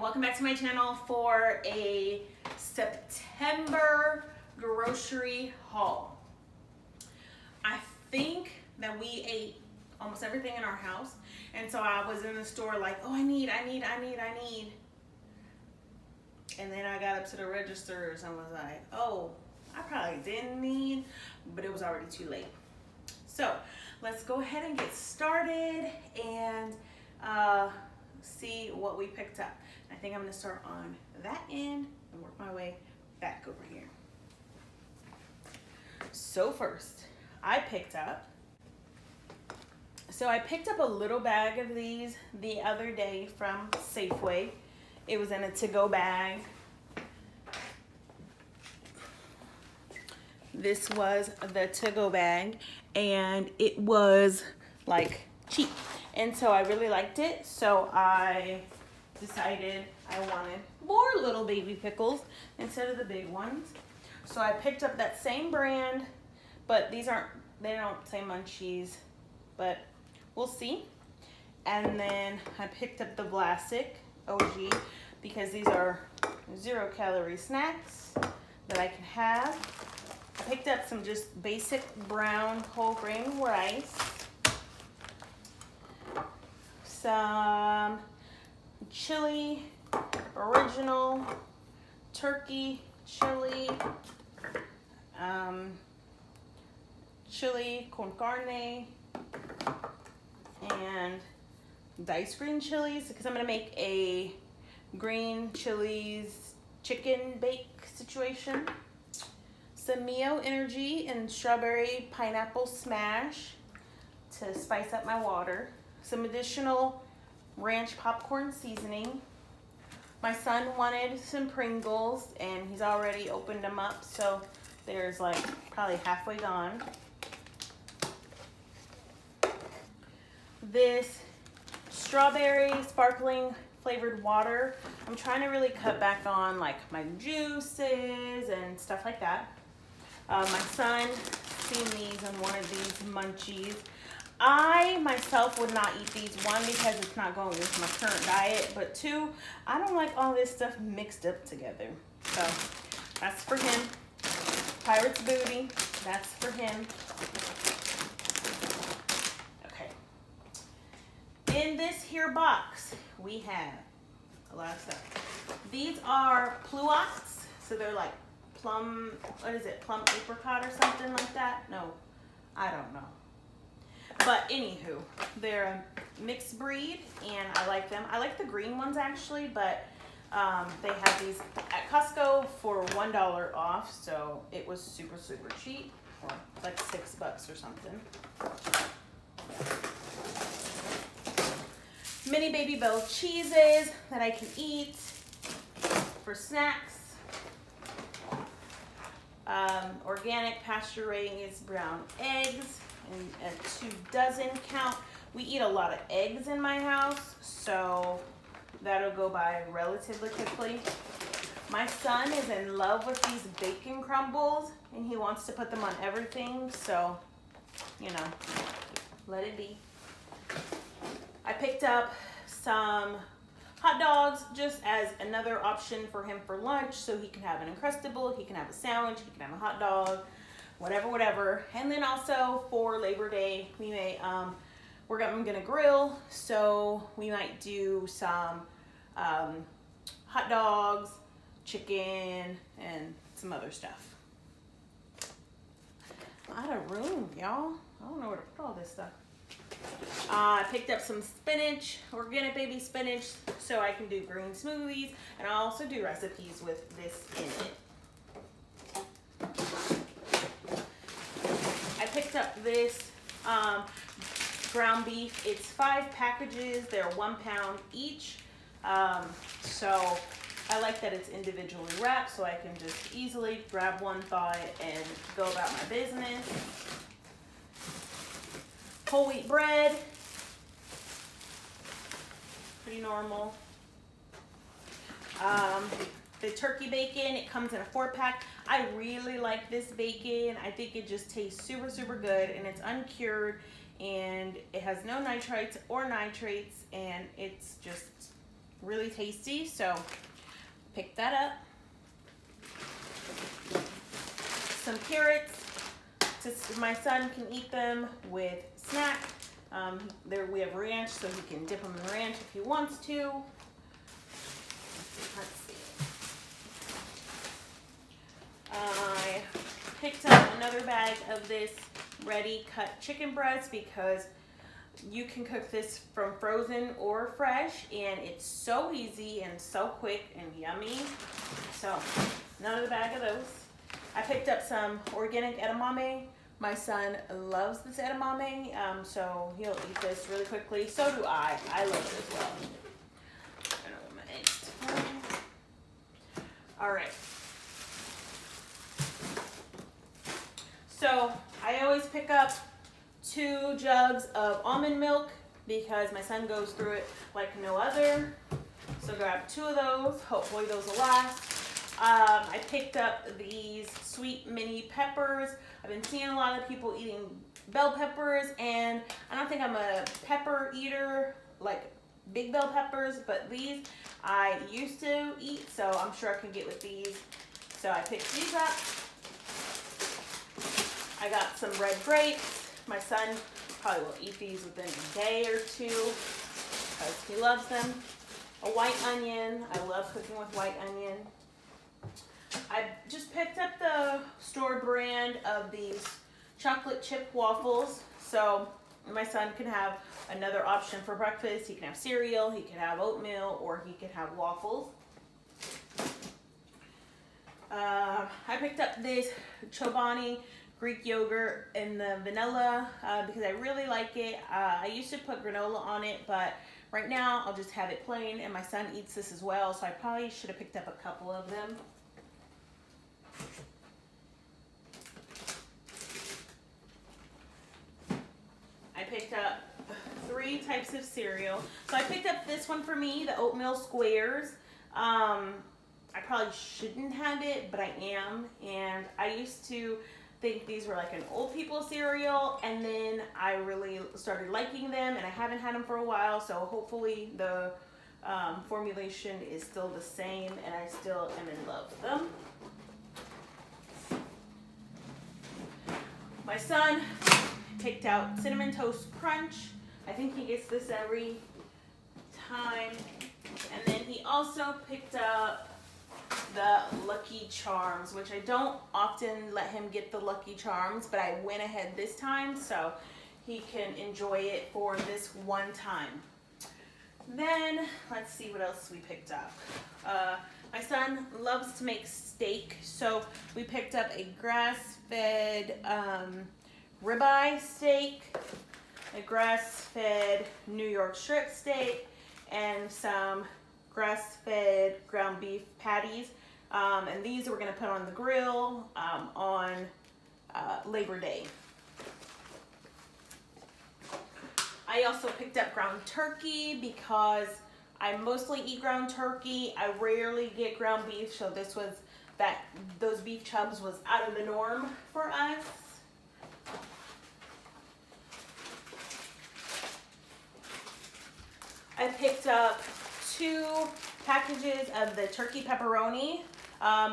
welcome back to my channel for a September grocery haul. I think that we ate almost everything in our house, and so I was in the store like, oh, I need. And then I got up to the registers and was like, oh, I probably didn't need, but it was already too late. So let's go ahead and get started and see what we picked up. I think I'm gonna start on that end and work my way back over here. So first, I picked up a little bag of these the other day from Safeway. It was in a to-go bag. This was the to-go bag, and it was like cheap. And so I really liked it, so I decided I wanted more little baby pickles instead of the big ones. So I picked up that same brand, but they don't say Munchies, but we'll see. And then I picked up the Vlasic OG because these are 0-calorie snacks that I can have. I picked up some just basic brown whole grain rice, some chili, original turkey chili, chili con carne, and diced green chilies because I'm gonna make a green chilies chicken bake situation. Some Mio Energy and strawberry pineapple smash to spice up my water. Some additional ranch popcorn seasoning. My son wanted some Pringles and he's already opened them up, so there's like probably halfway gone. This strawberry sparkling flavored water. I'm trying to really cut back on like my juices and stuff like that. My son seen these and wanted these munchies. I myself would not eat these. One, because it's not going with my current diet, but two, I don't like all this stuff mixed up together. So that's for him. Pirate's Booty, that's for him. Okay. In this here box, we have a lot of stuff. These are pluots, so they're like plum, what is it, plum apricot or something like that? No, I don't know. But anywho, they're a mixed breed and I like them. I like the green ones actually, but they have these at Costco for $1 off, so it was super, super cheap, or like $6 or something. Mini Baby Bell cheeses that I can eat for snacks. Organic pasture-raised brown eggs and a 2 dozen count. We eat a lot of eggs in my house, so that'll go by relatively quickly. My son is in love with these bacon crumbles and he wants to put them on everything, so you know, let it be. I picked up some hot dogs just as another option for him for lunch, so he can have an Uncrustable, he can have a sandwich, he can have a hot dog, whatever. And then also for Labor Day, we may I'm gonna grill, so we might do some hot dogs, chicken, and some other stuff. Out of room, y'all. I don't know where to put all this stuff. I picked up some spinach, organic baby spinach, so I can do green smoothies, and I also do recipes with this in it. I picked up this ground beef. It's 5 packages. They're 1 pound each. So I like that it's individually wrapped, so I can just easily grab one, thaw it, and go about my business. Whole wheat bread, pretty normal. The turkey bacon, it comes in a 4-pack. I really like this bacon. I think it just tastes super, super good, and it's uncured, and it has no nitrites or nitrates, and it's just really tasty, so pick that up. Some carrots, my son can eat them with snack. There we have ranch, so he can dip them in ranch if he wants to. Let's see. I picked up another bag of this ready cut chicken breast because you can cook this from frozen or fresh, and it's so easy and so quick and yummy. So another bag of those. I picked up some organic edamame. My son loves this edamame, so he'll eat this really quickly. So do I. I love it as well. All right. So I always pick up 2 jugs of almond milk because my son goes through it like no other. So grab 2 of those. Hopefully those will last. I picked up these sweet mini peppers. I've been seeing a lot of people eating bell peppers, and I don't think I'm a pepper eater, like big bell peppers, but these I used to eat, so I'm sure I can get with these. So I picked these up. I got some red grapes. My son probably will eat these within a day or 2 because he loves them. A white onion. I love cooking with white onion. I just picked up the store brand of these chocolate chip waffles, so my son can have another option for breakfast. He can have cereal, he can have oatmeal, or he can have waffles. I picked up this Chobani Greek yogurt in the vanilla because I really like it. I used to put granola on it, but right now I'll just have it plain, and my son eats this as well, so I probably should have picked up a couple of them. I picked up 3 types of cereal. So I picked up this one for me, the Oatmeal Squares. I probably shouldn't have it, but I am. And I used to think these were like an old people cereal, and then I really started liking them, and I haven't had them for a while, so hopefully the formulation is still the same, and I still am in love with them. My son picked out Cinnamon Toast Crunch. I think he gets this every time. And then he also picked up the Lucky Charms, which I don't often let him get the Lucky Charms, but I went ahead this time so he can enjoy it for this one time. Then, let's see what else we picked up. My son loves to make steak, so we picked up a grass-fed ribeye steak, a grass-fed New York strip steak, and some grass-fed ground beef patties. And these we're going to put on the grill on Labor Day. I also picked up ground turkey because I mostly eat ground turkey. I rarely get ground beef, so this was those beef chubs was out of the norm for us. I picked up 2 packages of the turkey pepperoni.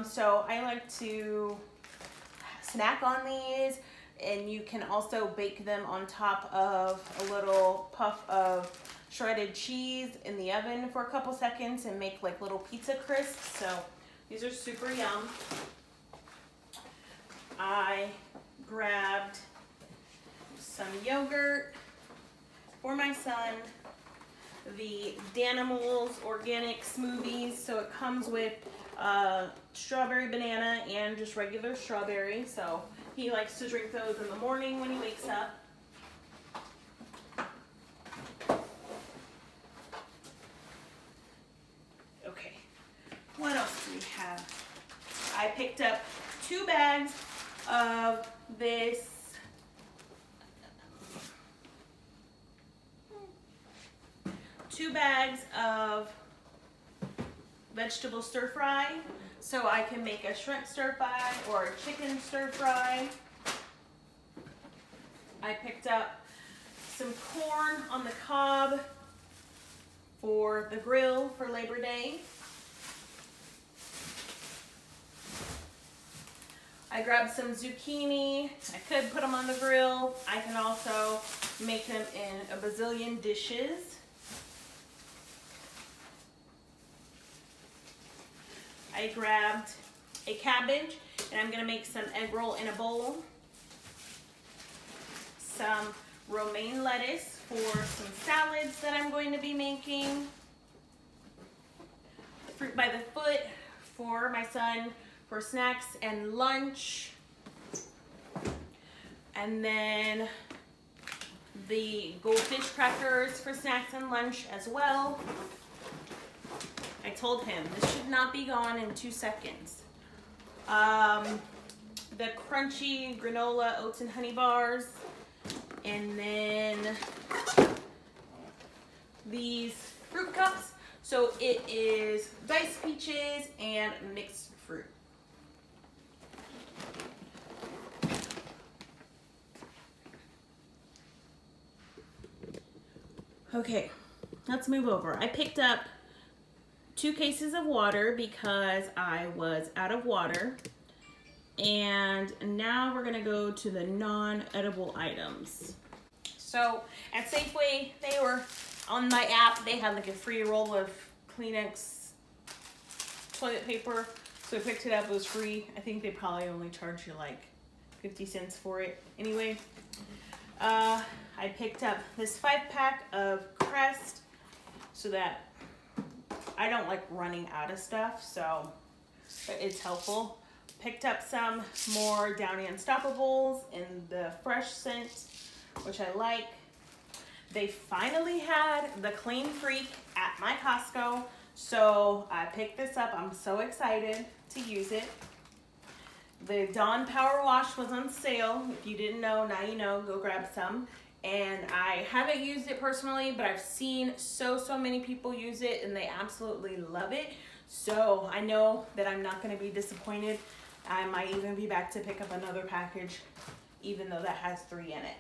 So I like to snack on these, and you can also bake them on top of a little puff of shredded cheese in the oven for a couple seconds and make like little pizza crisps. So these are super yum. I grabbed some yogurt for my son, the Danimals organic smoothies. So it comes with strawberry banana and just regular strawberry. So he likes to drink those in the morning when he wakes up. Okay, what else do we have? I picked up 2 bags of this vegetable stir fry, so I can make a shrimp stir fry or a chicken stir fry. I picked up some corn on the cob for the grill for Labor Day. I grabbed some zucchini. I could put them on the grill. I can also make them in a bazillion dishes. I grabbed a cabbage, and I'm gonna make some egg roll in a bowl. Some romaine lettuce for some salads that I'm going to be making. Fruit by the foot for my son for snacks and lunch. And then the goldfish crackers for snacks and lunch as well. I told him this should not be gone in 2 seconds. The crunchy granola oats and honey bars. And then these fruit cups. So it is diced peaches and mixed fruit. Okay, let's move over. I picked up 2 cases of water because I was out of water. And now we're gonna go to the non-edible items. So at Safeway, they were on my app, they had like a free roll of Kleenex toilet paper. So I picked it up, it was free. I think they probably only charge you like 50 cents for it. Anyway, I picked up this 5-pack of Crest so that I don't like running out of stuff, so it's helpful. Picked up some more Downy Unstoppables in the fresh scent, which I like. They finally had the Clean Freak at my Costco, so I picked this up. I'm so excited to use it. The Dawn Power Wash was on sale. If you didn't know, now you know, go grab some. And I haven't used it personally, but I've seen so many people use it and they absolutely love it. So I know that I'm not gonna be disappointed. I might even be back to pick up another package, even though that has 3 in it.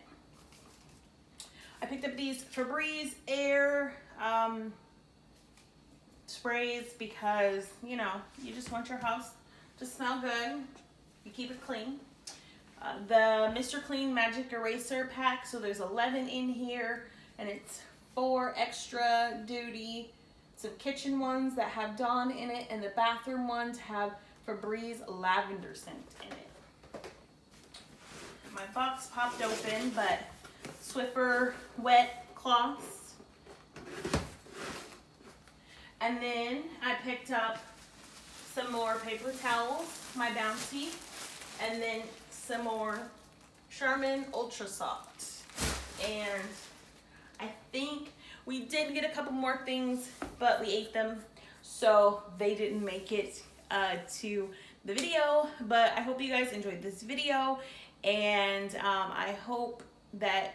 I picked up these Febreze Air sprays because, you know, you just want your house to smell good. You keep it clean. The Mr. Clean Magic Eraser Pack, so there's 11 in here, and it's 4 extra duty. Some kitchen ones that have Dawn in it, and the bathroom ones have Febreze lavender scent in it. My box popped open, but Swiffer wet cloths. And then I picked up some more paper towels, my Bouncy, and then some more Charmin Ultra Soft. And I think we did get a couple more things, but we ate them, so they didn't make it to the video. But I hope you guys enjoyed this video, and I hope that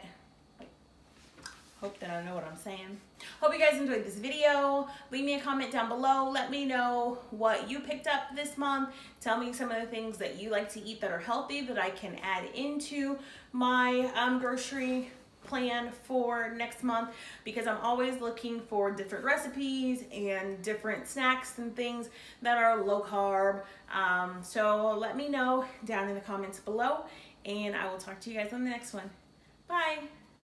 I know what I'm saying. Hope you guys enjoyed this video. Leave me a comment down below. Let me know what you picked up this month. Tell me some of the things that you like to eat that are healthy that I can add into my grocery plan for next month, because I'm always looking for different recipes and different snacks and things that are low carb. So let me know down in the comments below, and I will talk to you guys on the next one. Bye.